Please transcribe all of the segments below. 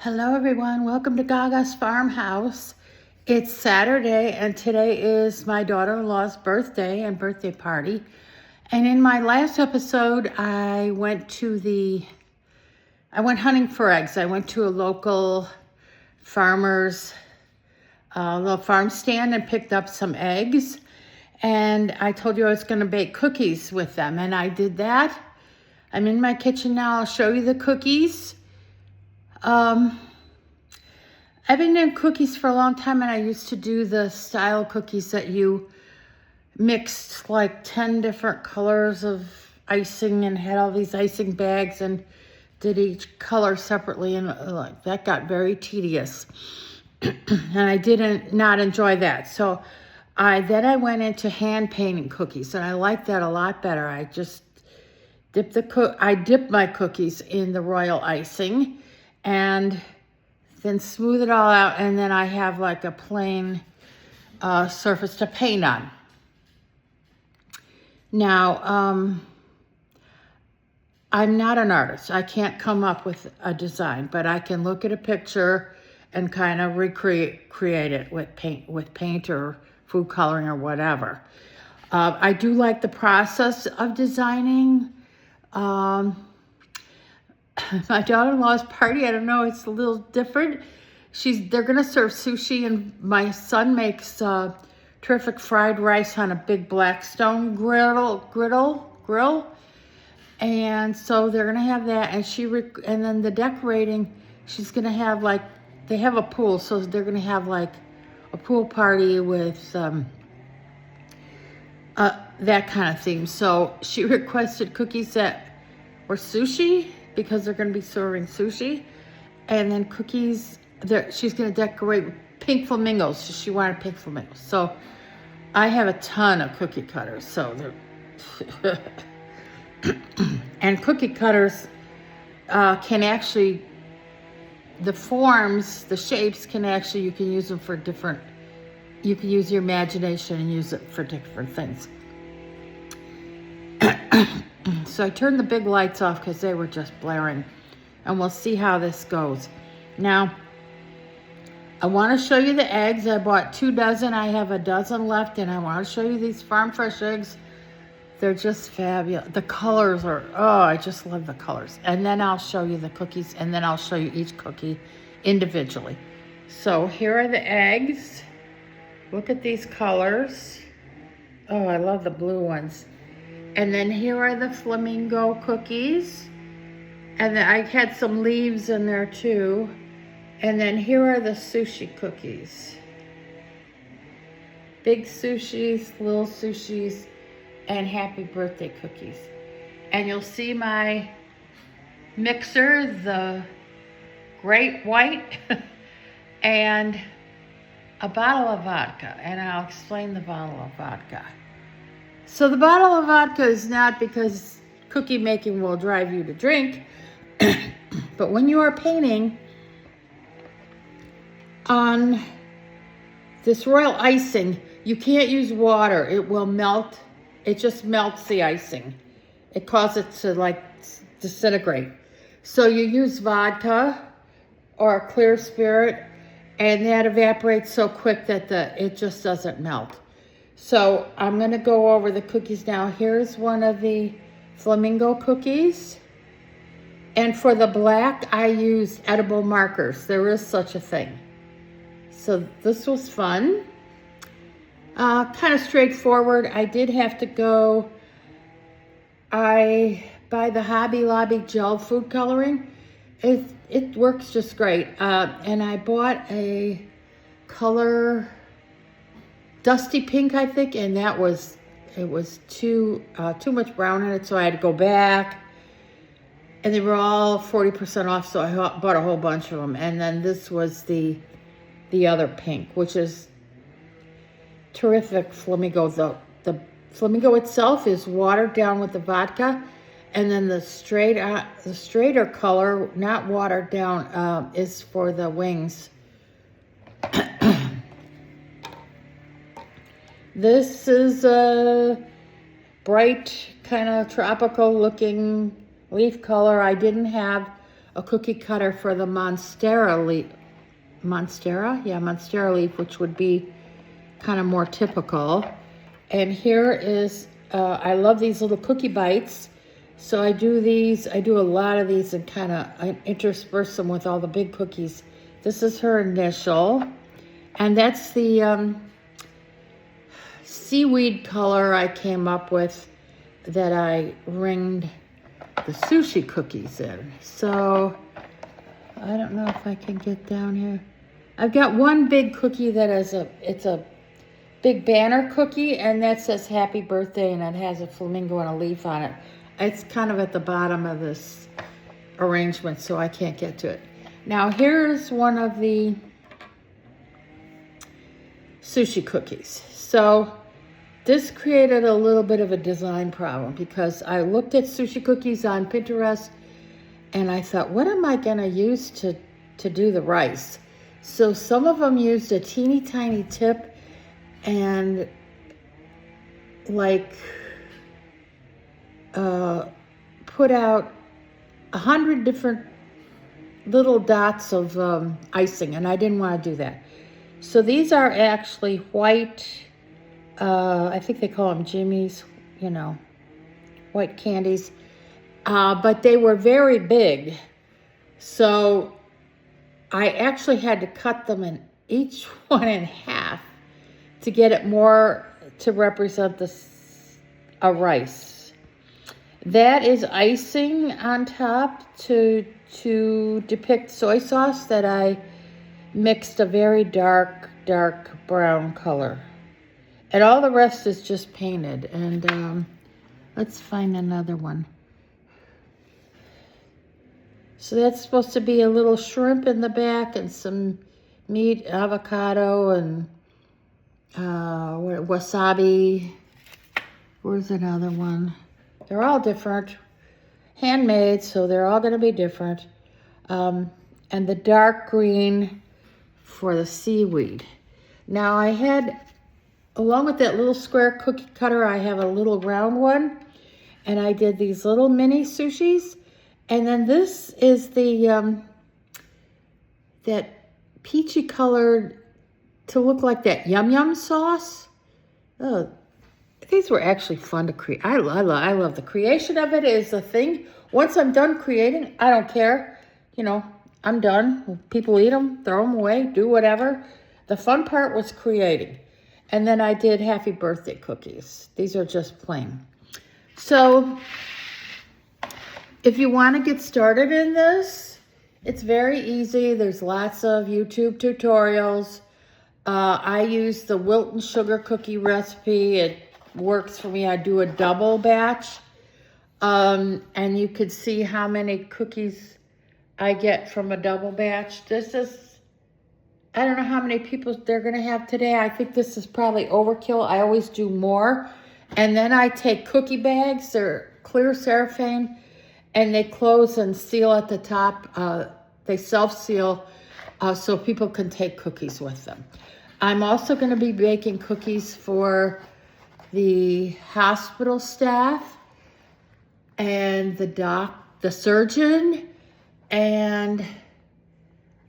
Hello everyone, welcome to Gaga's farmhouse. It's Saturday and today is my daughter-in-law's birthday and birthday party. And in my last episode, I went hunting for eggs. I went to a local farmer's little farm stand and picked up some eggs. And I told you I was gonna bake cookies with them, and I did that. I'm in my kitchen now. I'll show you the cookies. I've been doing cookies for a long time, and I used to do the style cookies that you mixed like 10 different colors of icing and had all these icing bags and did each color separately, and that got very tedious. And I not enjoy that. So then I went into hand painting cookies, and I like that a lot better. I just dip my cookies in the royal icing and then smooth it all out, and then I have like a plain surface to paint on. Now, I'm not an artist. I can't come up with a design, but I can look at a picture and kind of create it with paint or food coloring or whatever. I do like the process of designing. My daughter-in-law's party, I don't know, it's a little different. They're gonna serve sushi, and my son makes terrific fried rice on a big Blackstone grill. And so they're gonna have that, and then the decorating, she's gonna have they have a pool, so they're gonna have like a pool party with that kind of theme. So she requested cookies that were sushi, because they're going to be serving sushi, and then cookies she's going to decorate with pink flamingos. She wanted pink flamingos. So I have a ton of cookie cutters. So they're and cookie cutters can actually, the forms, the shapes can actually, you can use them for different, you can use your imagination and use it for different things. So I turned the big lights off because they were just blaring, and we'll see how this goes. Now, I want to show you the eggs. I bought 2 dozen. I have a dozen left, and I want to show you these farm fresh eggs. They're just fabulous. The colors are, oh, I just love the colors. And then I'll show you the cookies, and then I'll show you each cookie individually. So here are the eggs. Look at these colors. Oh, I love the blue ones. And then here are the flamingo cookies. And then I had some leaves in there too. And then here are the sushi cookies. Big sushis, little sushis, and happy birthday cookies. And you'll see my mixer, the Great White, and a bottle of vodka. And I'll explain the bottle of vodka. So the bottle of vodka is not because cookie making will drive you to drink, but when you are painting on this royal icing, you can't use water. It will melt. It just melts the icing. It causes it to disintegrate. So you use vodka or a clear spirit, and that evaporates so quick that it just doesn't melt. So I'm going to go over the cookies now. Here's one of the flamingo cookies. And for the black, I used edible markers. There is such a thing. So this was fun. Kind of straightforward. I did have to go, I buy the Hobby Lobby gel food coloring. It works just great. And I bought a color dusty pink, I think, and it was too much brown in it, so I had to go back. And they were all 40% off, so I bought a whole bunch of them. And then this was the other pink, which is terrific flamingo. The flamingo itself is watered down with the vodka, and then the straighter color, not watered down, is for the wings. This is a bright, kind of tropical looking leaf color. I didn't have a cookie cutter for the Monstera leaf. Monstera? Yeah, Monstera leaf, which would be kind of more typical. And here is, I love these little cookie bites. So I do a lot of these and kind of intersperse them with all the big cookies. This is her initial. And that's the seaweed color I came up with that I ringed the sushi cookies in. So I don't know if I can get down here. I've got one big cookie that is it's a big banner cookie, and that says happy birthday, and it has a flamingo and a leaf on it. It's kind of at the bottom of this arrangement, so I can't get to it. Now here's one of the sushi cookies. So this created a little bit of a design problem because I looked at sushi cookies on Pinterest and I thought, what am I gonna use to do the rice? So some of them used a teeny tiny tip and like put out 100 different little dots of icing, and I didn't want to do that. So these are actually white, I think they call them jimmies, you know, white candies, but they were very big. So I actually had to cut them in each one in half to get it more to represent a rice. That is icing on top to depict soy sauce that I mixed a very dark brown color. And all the rest is just painted. And let's find another one. So that's supposed to be a little shrimp in the back and some meat, avocado, and wasabi. Where's another one? They're all different. Handmade, so they're all going to be different. And the dark green for the seaweed. Now I had, along with that little square cookie cutter, I have a little round one. And I did these little mini sushis. And then this is the, that peachy colored to look like that yum yum sauce. Oh, these were actually fun to create. I love the creation of it is the thing. Once I'm done creating, I don't care. You know, I'm done. People eat them, throw them away, do whatever. The fun part was creating. And then I did happy birthday cookies. These are just plain. So if you want to get started in this, it's very easy. There's lots of YouTube tutorials. I use the Wilton sugar cookie recipe. It works for me. I do a double batch. And you could see how many cookies I get from a double batch. This is, I don't know how many people they're going to have today. I think this is probably overkill. I always do more. And then I take cookie bags. They're clear cellophane. And they close and seal at the top. They self-seal so people can take cookies with them. I'm also going to be baking cookies for the hospital staff and the surgeon and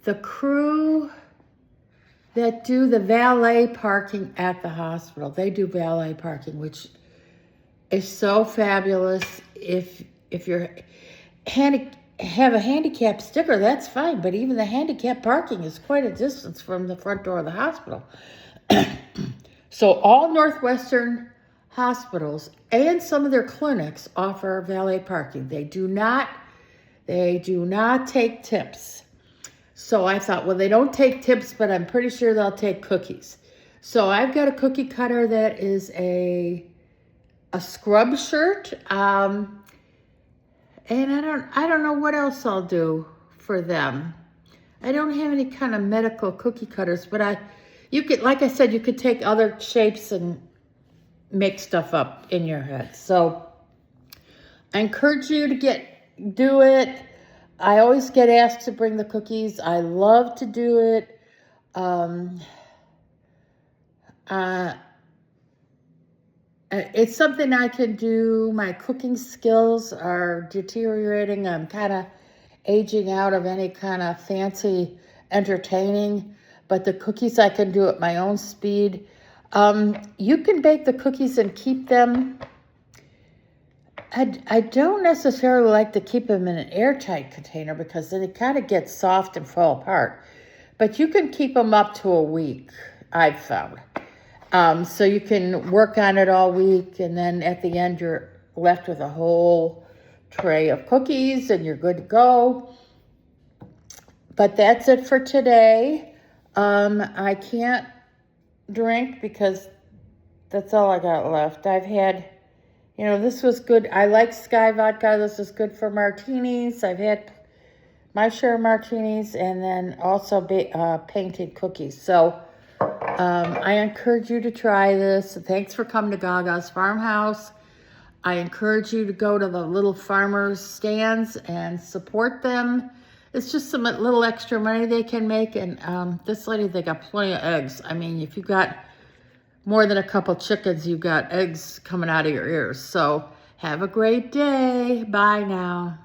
the crew that do the valet parking at the hospital. They do valet parking, which is so fabulous. If you're have a handicap sticker, that's fine. But even the handicap parking is quite a distance from the front door of the hospital. So all Northwestern hospitals and some of their clinics offer valet parking. They do not take tips. So I thought, well, they don't take tips, but I'm pretty sure they'll take cookies. So I've got a cookie cutter that is a scrub shirt. And I don't know what else I'll do for them. I don't have any kind of medical cookie cutters, but you could, like I said, you could take other shapes and make stuff up in your head. So I encourage you to do it. I always get asked to bring the cookies. I love to do it. It's something I can do. My cooking skills are deteriorating. I'm kind of aging out of any kind of fancy entertaining, but the cookies I can do at my own speed. You can bake the cookies and keep them. I don't necessarily like to keep them in an airtight container because then they kind of get soft and fall apart. But you can keep them up to a week, I've found. So you can work on it all week, and then at the end you're left with a whole tray of cookies and you're good to go. But that's it for today. I can't drink because that's all I got left. I've had, this was good. I like Sky Vodka. This is good for martinis. I've had my share of martinis and then also painted cookies. So I encourage you to try this. Thanks for coming to Gaga's Farmhouse. I encourage you to go to the little farmers stands and support them. It's just some little extra money they can make. And this lady, they got plenty of eggs. I mean, if you got more than a couple chickens, you've got eggs coming out of your ears. So have a great day. Bye now.